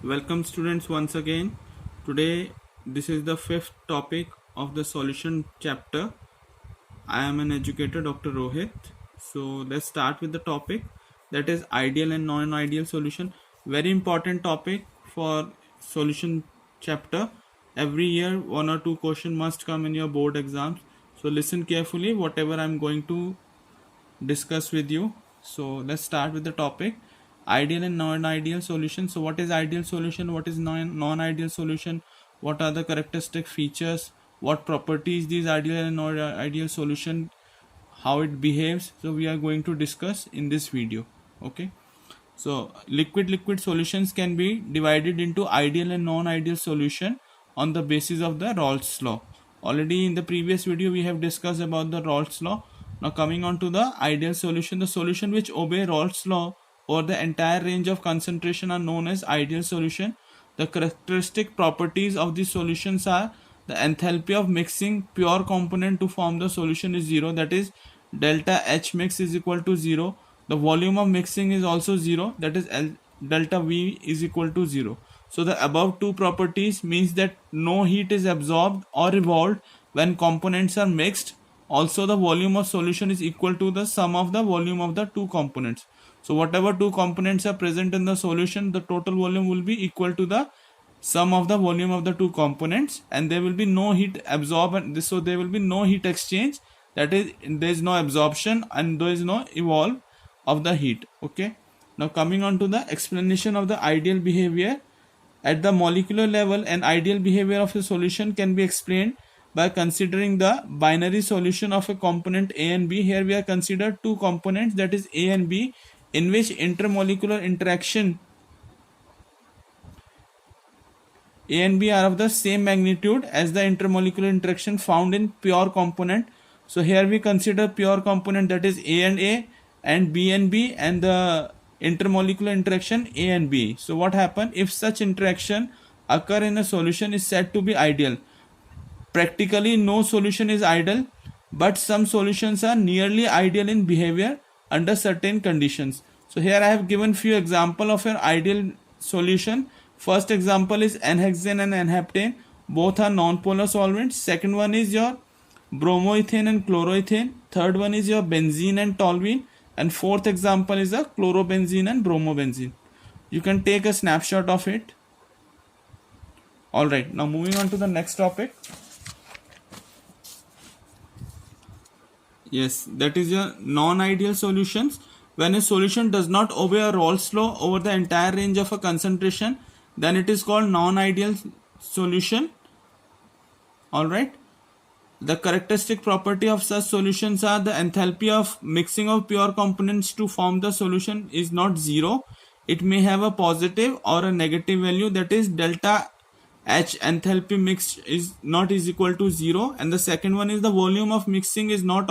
Welcome students once again. Today this is the fifth topic of the solution chapter. I am an educator, Dr. Rohit. So let's start with the topic, that is ideal and non-ideal solution. Very important topic for solution chapter. Every year one or two questions must come in your board exams. So listen carefully whatever I am going to discuss with you. So let's start with the topic, ideal and non-ideal solution. So what is ideal solution, what is non-ideal solution, what are the characteristic features, what properties these ideal and non-ideal solution, how it behaves. So we are going to discuss in this video. Okay, so liquid solutions can be divided into ideal and non-ideal solution on the basis of the Raoult's law. Already in the previous video we have discussed about the Raoult's law. Now coming on to the ideal solution, the solution which obey Raoult's law or the entire range of concentration are known as ideal solution. The characteristic properties of these solutions are the enthalpy of mixing pure component to form the solution is 0, that is delta H mix is equal to 0. The volume of mixing is also 0, that is delta V is equal to 0. So the above two properties means that no heat is absorbed or evolved when components are mixed. Also the volume of solution is equal to the sum of the volume of the two components. So whatever two components are present in the solution, the total volume will be equal to the sum of the volume of the two components, and there will be no heat absorbed, and so there will be no heat exchange, that is there is no absorption and there is no evolve of the heat. Okay, now coming on to the explanation of the ideal behavior. At the molecular level, an ideal behavior of a solution can be explained by considering the binary solution of a component A and B. Here we are considered two components, that is A and B, in which intermolecular interaction A and B are of the same magnitude as the intermolecular interaction found in pure component. So here we consider pure component, that is A and B and the intermolecular interaction A and B. So what happens if such interaction occur in a solution is said to be ideal. Practically no solution is ideal, but some solutions are nearly ideal in behavior under certain conditions. So here I have given few example of an ideal solution. First example is N-hexane and N-heptane. Both are non-polar solvents. Second one is your bromoethane and chloroethane. Third one is your benzene and toluene. And fourth example is a chlorobenzene and bromobenzene. You can take a snapshot of it. Alright, now moving on to the next topic. Yes, that is your non-ideal solutions. When a solution does not obey a Raoult's law over the entire range of a concentration, then it is called non-ideal solution. Alright. The characteristic property of such solutions are the enthalpy of mixing of pure components to form the solution is not 0. It may have a positive or a negative value, that is delta H enthalpy mixed is not is equal to 0, and the second one is the volume of mixing is not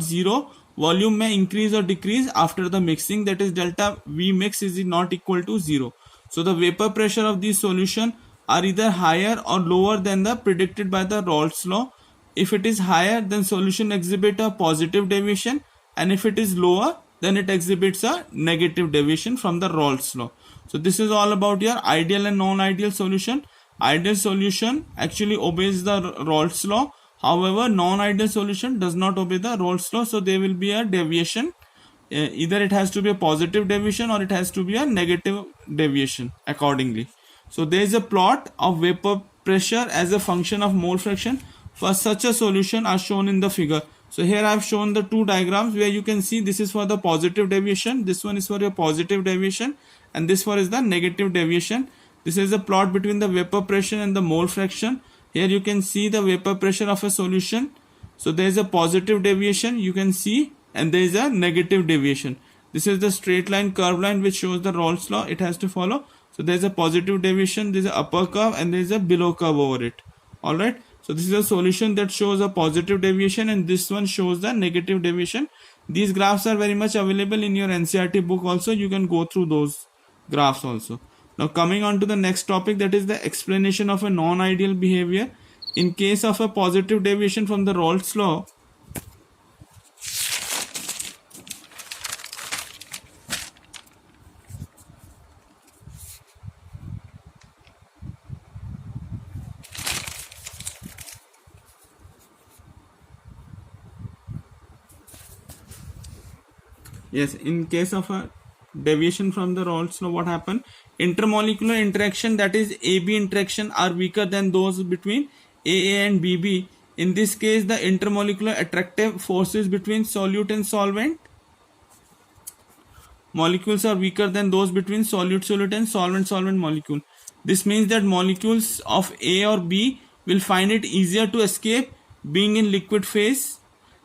0. Volume may increase or decrease after the mixing, that is delta V mix is not equal to 0. So the vapor pressure of these solution are either higher or lower than the predicted by the Raoult's law. If it is higher, then solution exhibit a positive deviation, and if it is lower, then it exhibits a negative deviation from the Raoult's law. So this is all about your ideal and non-ideal solution. Ideal solution actually obeys the Raoult's law. However, non-ideal solution does not obey the Raoult's law, so there will be a deviation. Either it has to be a positive deviation or it has to be a negative deviation accordingly. So there is a plot of vapor pressure as a function of mole fraction for such a solution are shown in the figure. So here I have shown the two diagrams where you can see this is for the positive deviation, this one is for your positive deviation, and this one is the negative deviation. This is a plot between the vapor pressure and the mole fraction. Here you can see the vapor pressure of a solution. So there is a positive deviation you can see, and there is a negative deviation. This is the straight line curve line which shows the Raoult's law it has to follow. So there is a positive deviation, there is an upper curve, and there is a below curve over it. Alright, so this is a solution that shows a positive deviation, and this one shows the negative deviation. These graphs are very much available in your NCERT book also. You can go through those graphs also. Now coming on to the next topic, that is the explanation of a non-ideal behavior. In case of a positive deviation from the Raoult's law, Yes, in case of a deviation from the Raoult's law, what happened? Intermolecular interaction, that is AB interaction, are weaker than those between AA and BB. In this case, the intermolecular attractive forces between solute and solvent molecules are weaker than those between solute-solute and solvent-solvent molecule. This means that molecules of A or B will find it easier to escape being in liquid phase.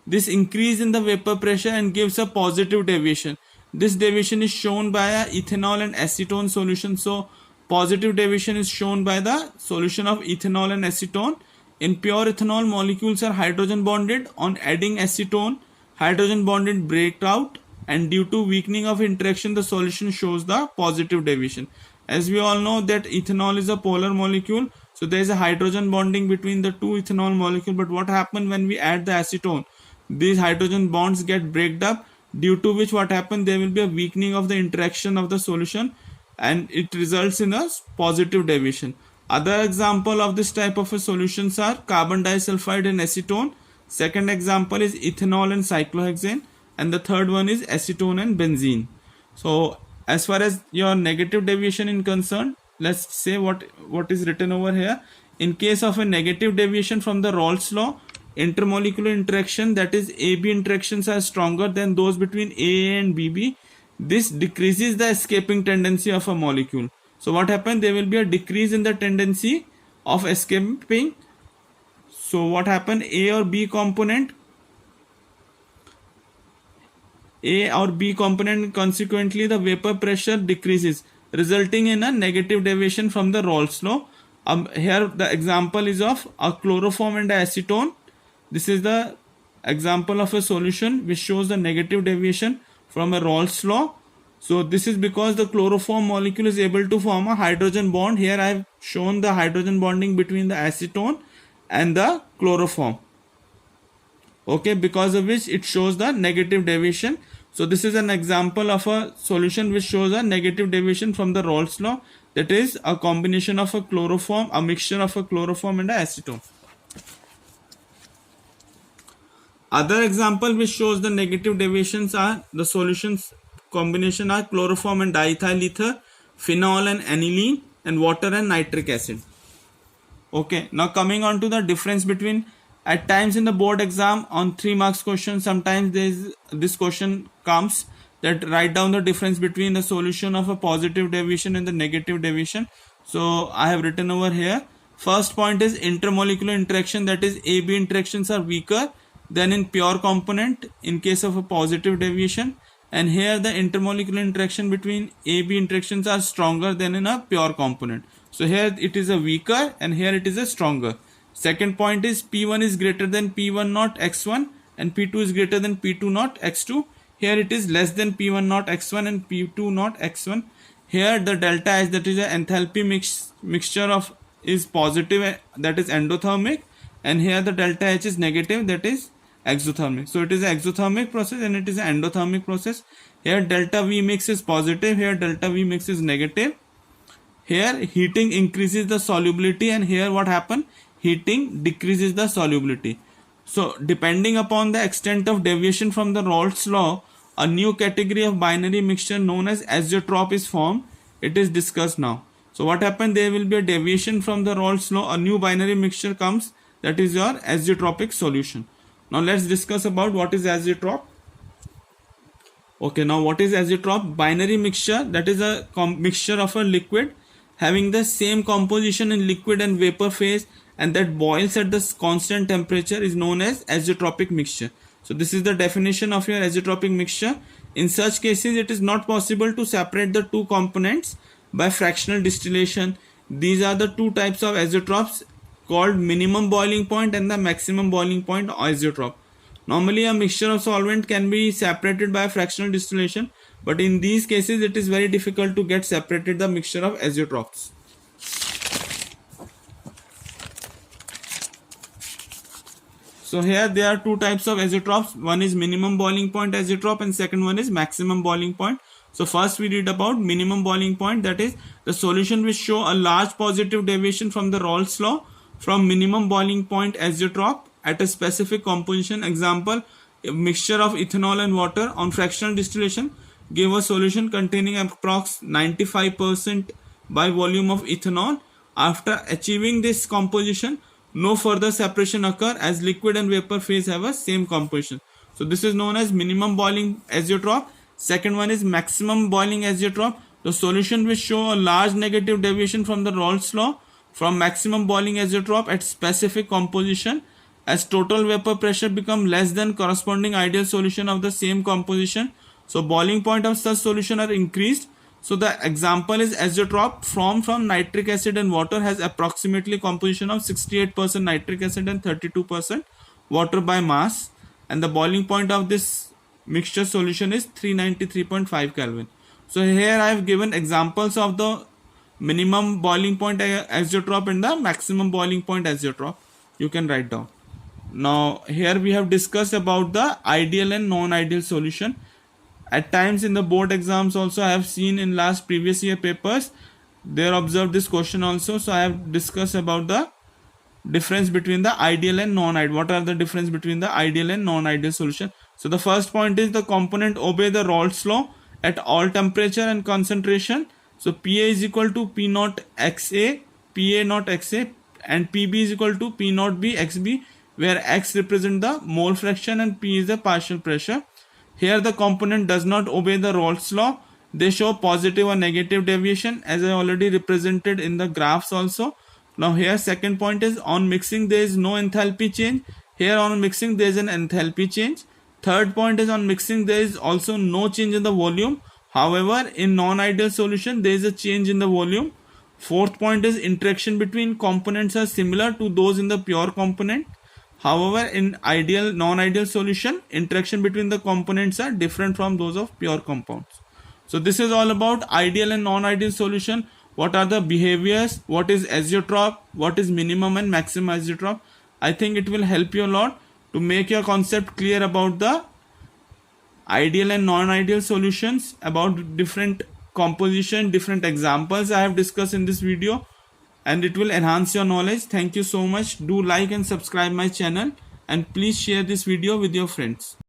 This increase in the vapor pressure and gives a positive deviation. This deviation is shown by a ethanol and acetone solution. So positive deviation is shown by the solution of ethanol and acetone. In pure ethanol, molecules are hydrogen bonded. On adding acetone, hydrogen bonded break out, and due to weakening of interaction, the solution shows the positive deviation. As we all know that ethanol is a polar molecule, so there is a hydrogen bonding between the two ethanol molecules. But what happens when we add the acetone? These hydrogen bonds get breaked up, due to which what happens, there will be a weakening of the interaction of the solution, and it results in a positive deviation. Other example of this type of a solutions are carbon disulfide and acetone. Second example is ethanol and cyclohexane, and the third one is acetone and benzene. So as far as your negative deviation is concerned, let's say what is written over here. In case of a negative deviation from the Raoult's law, intermolecular interaction, that is AB interactions, are stronger than those between AA and BB. This decreases the escaping tendency of a molecule. So what happens? There will be a decrease in the tendency of escaping. So what happens? A or B component, consequently the vapor pressure decreases, resulting in a negative deviation from the Raoult's law. Here the example is of a chloroform and acetone. This is the example of a solution which shows the negative deviation from a Raoult's law. So this is because the chloroform molecule is able to form a hydrogen bond. Here I have shown the hydrogen bonding between the acetone and the chloroform. Okay, because of which it shows the negative deviation. So this is an example of a solution which shows a negative deviation from the Raoult's law. That is a combination of a chloroform, a mixture of a chloroform and a acetone. Other example which shows the negative deviations are the solutions combination are chloroform and diethyl ether, phenol and aniline, and water and nitric acid. Okay, now coming on to the difference between, at times in the board exam on 3 marks question, sometimes this question comes that write down the difference between the solution of a positive deviation and the negative deviation. So I have written over here. First point is intermolecular interaction, that is AB interactions are weaker than in pure component in case of a positive deviation, and here the intermolecular interaction between AB interactions are stronger than in a pure component. So here it is a weaker and here it is a stronger. Second point is P1 is greater than P1 naught x1 and P2 is greater than P2 naught x2. Here it is less than P1 naught x1 and P2 naught x1. Here the delta H, that is an enthalpy mixture of, is positive, that is endothermic, and here the delta H is negative, that is exothermic. So it is an exothermic process and it is an endothermic process. Here delta V mix is positive, here delta V mix is negative. Here heating increases the solubility, and here what happens? Heating decreases the solubility. So depending upon the extent of deviation from the Raoult's law, a new category of binary mixture known as azeotrope is formed. It is discussed now. So what happens? There will be a deviation from the Raoult's law, a new binary mixture comes, that is your azeotropic solution. Now let's discuss about what is azeotrope. Okay, now what is azeotrope? Binary mixture, that is a mixture of a liquid having the same composition in liquid and vapor phase and that boils at the constant temperature is known as azeotropic mixture. So this is the definition of your azeotropic mixture. In such cases, it is not possible to separate the two components by fractional distillation. These are the two types of azeotropes called minimum boiling point and the maximum boiling point azeotrope. Normally a mixture of solvent can be separated by fractional distillation, but in these cases it is very difficult to get separated the mixture of azeotropes. So here there are two types of azeotropes. One is minimum boiling point azeotrope and second one is maximum boiling point. So first we read about minimum boiling point, that is the solution which show a large positive deviation from the Raoult's law from minimum boiling point azeotrope at a specific composition. Example, a mixture of ethanol and water on fractional distillation gave a solution containing approx 95% by volume of ethanol. After achieving this composition, no further separation occur as liquid and vapor phase have a same composition. So this is known as minimum boiling azeotrope. Second one is maximum boiling azeotrope. The solution will show a large negative deviation from the Raoult's law from maximum boiling azeotrope at specific composition as total vapor pressure become less than corresponding ideal solution of the same composition. So boiling point of such solution are increased. So the example is azeotrope from nitric acid and water has approximately composition of 68% nitric acid and 32% water by mass, and the boiling point of this mixture solution is 393.5 Kelvin. So here I have given examples of the minimum boiling point azeotrope and the maximum boiling point azeotrope. You can write down. Now here we have discussed about the ideal and non-ideal solution. At times in the board exams also I have seen in last previous year papers they observed this question also. So I have discussed about the difference between the ideal and non-ideal. What are the difference between the ideal and non-ideal solution? So the first point is the component obey the Raoult's law at all temperature and concentration. So Pa is equal to P naught XA, Pa naught XA, and Pb is equal to P naught B XB, where X represent the mole fraction and P is the partial pressure. Here the component does not obey the Raoult's law. They show positive or negative deviation as I already represented in the graphs also. Now here second point is on mixing there is no enthalpy change. Here on mixing there is an enthalpy change. Third point is on mixing there is also no change in the volume. However, in non-ideal solution there is a change in the volume. Fourth point is interaction between components are similar to those in the pure component. However, in ideal non-ideal solution, interaction between the components are different from those of pure compounds. So this is all about ideal and non-ideal solution. What are the behaviors? What is azeotrope? What is minimum and maximum azeotrope? I think it will help you a lot to make your concept clear about the ideal and non-ideal solutions, about different composition, different examples I have discussed in this video, and it will enhance your knowledge. Thank you so much. Do like and subscribe my channel, and please share this video with your friends.